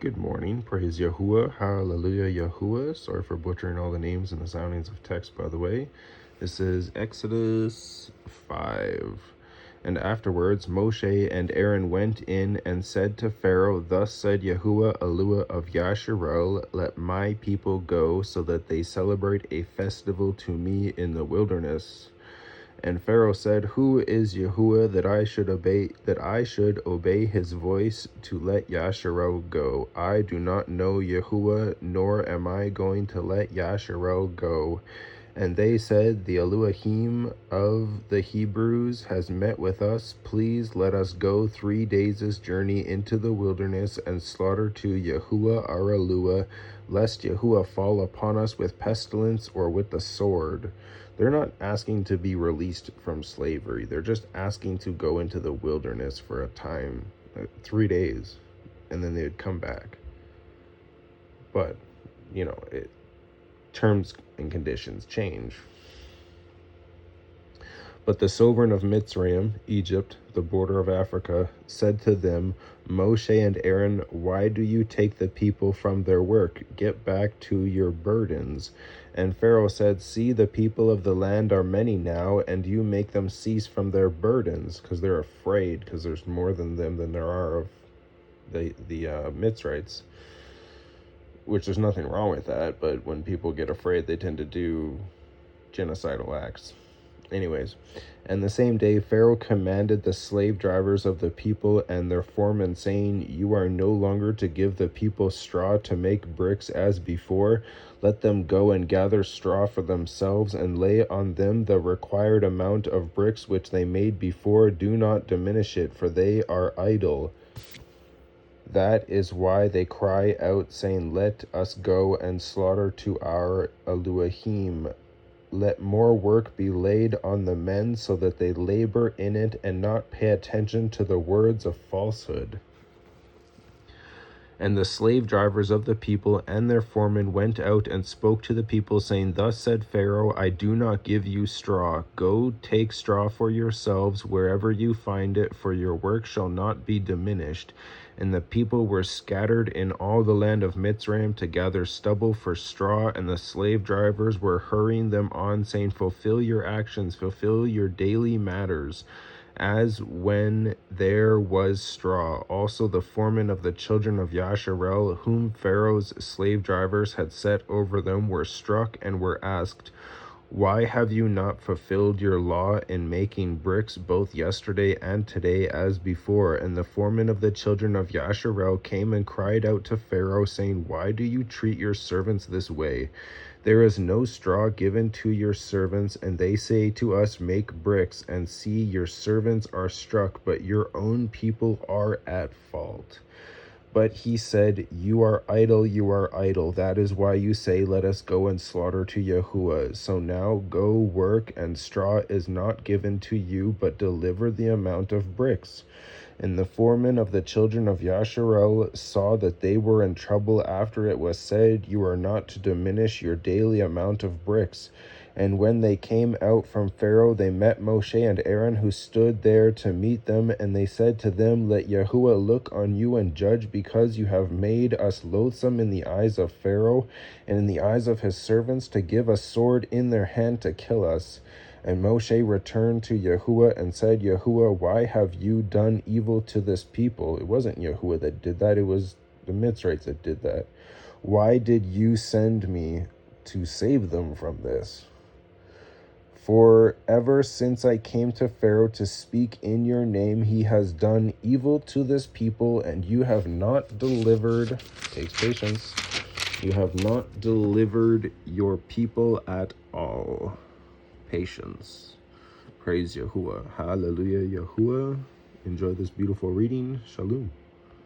Good morning. Praise Yahuwah. HallaluYahuah. Sorry for butchering all the names and the soundings of text, by the way. This is Exodus 5. And afterwards Moshe and Aaron went in and said to Pharaoh, Thus said Yahuwah, Eluah of Yasharel, Let my people go, so that they celebrate a festival to me in the wilderness. And Pharaoh said, Who is Yahuwah that I should obey his voice to let Yasharel go? I do not know Yahuwah, nor am I going to let Yasharel go. And they said, The Elohim of the Hebrews has met with us. Please let us go 3 days' journey into the wilderness and slaughter to Yahuwah our Eluah, lest Yahuwah fall upon us with pestilence or with the sword. They're not asking to be released from slavery. They're just asking to go into the wilderness for a time, 3 days, and then they'd come back. But, terms and conditions change. But the sovereign of Mitzrayim, Egypt, the border of Africa, said to them, Moshe and Aaron, why do you take the people from their work? Get back to your burdens. And Pharaoh said, See, the people of the land are many now, and you make them cease from their burdens, because they're afraid, because there's more than them than there are of the Mitzrites. Which there's nothing wrong with that, but when people get afraid, they tend to do genocidal acts. Anyways, and the same day Pharaoh commanded the slave drivers of the people and their foremen, saying, You are no longer to give the people straw to make bricks as before. Let them go and gather straw for themselves, and lay on them the required amount of bricks which they made before. Do not diminish it, for they are idle. That is why they cry out, saying, Let us go and slaughter to our Elohim. Let more work be laid on the men, so that they labor in it and not pay attention to the words of falsehood. And the slave drivers of the people and their foremen went out and spoke to the people, saying, Thus said Pharaoh, I do not give you straw. Go take straw for yourselves wherever you find it, for your work shall not be diminished. And the people were scattered in all the land of Mitzrayim to gather stubble for straw, and the slave drivers were hurrying them on, saying, Fulfill your actions, fulfill your daily matters, as when there was straw. Also the foremen of the children of Yasharel, whom Pharaoh's slave drivers had set over them, were struck and were asked, Why have you not fulfilled your law in making bricks both yesterday and today as before? And the foreman of the children of Yasharel came and cried out to Pharaoh, saying, Why do you treat your servants this way? There is no straw given to your servants, and they say to us, Make bricks, and see, your servants are struck, but your own people are at fault. But he said, You are idle, you are idle. That is why you say, Let us go and slaughter to Yahuwah. So now go work, and straw is not given to you, but deliver the amount of bricks. And the foreman of the children of Yasharel saw that they were in trouble after it was said, You are not to diminish your daily amount of bricks. And when they came out from Pharaoh, they met Moshe and Aaron, who stood there to meet them. And they said to them, Let Yahuwah look on you and judge, because you have made us loathsome in the eyes of Pharaoh and in the eyes of his servants, to give a sword in their hand to kill us. And Moshe returned to Yahuwah and said, Yahuwah, why have you done evil to this people? It wasn't Yahuwah that did that. It was the Mitzrites that did that. Why did you send me to save them from this? For ever since I came to Pharaoh to speak in your name, he has done evil to this people, and you have not delivered, takes patience, you have not delivered your people at all. Patience. Praise Yahuwah. HallaluYahuah. Enjoy this beautiful reading. Shalom.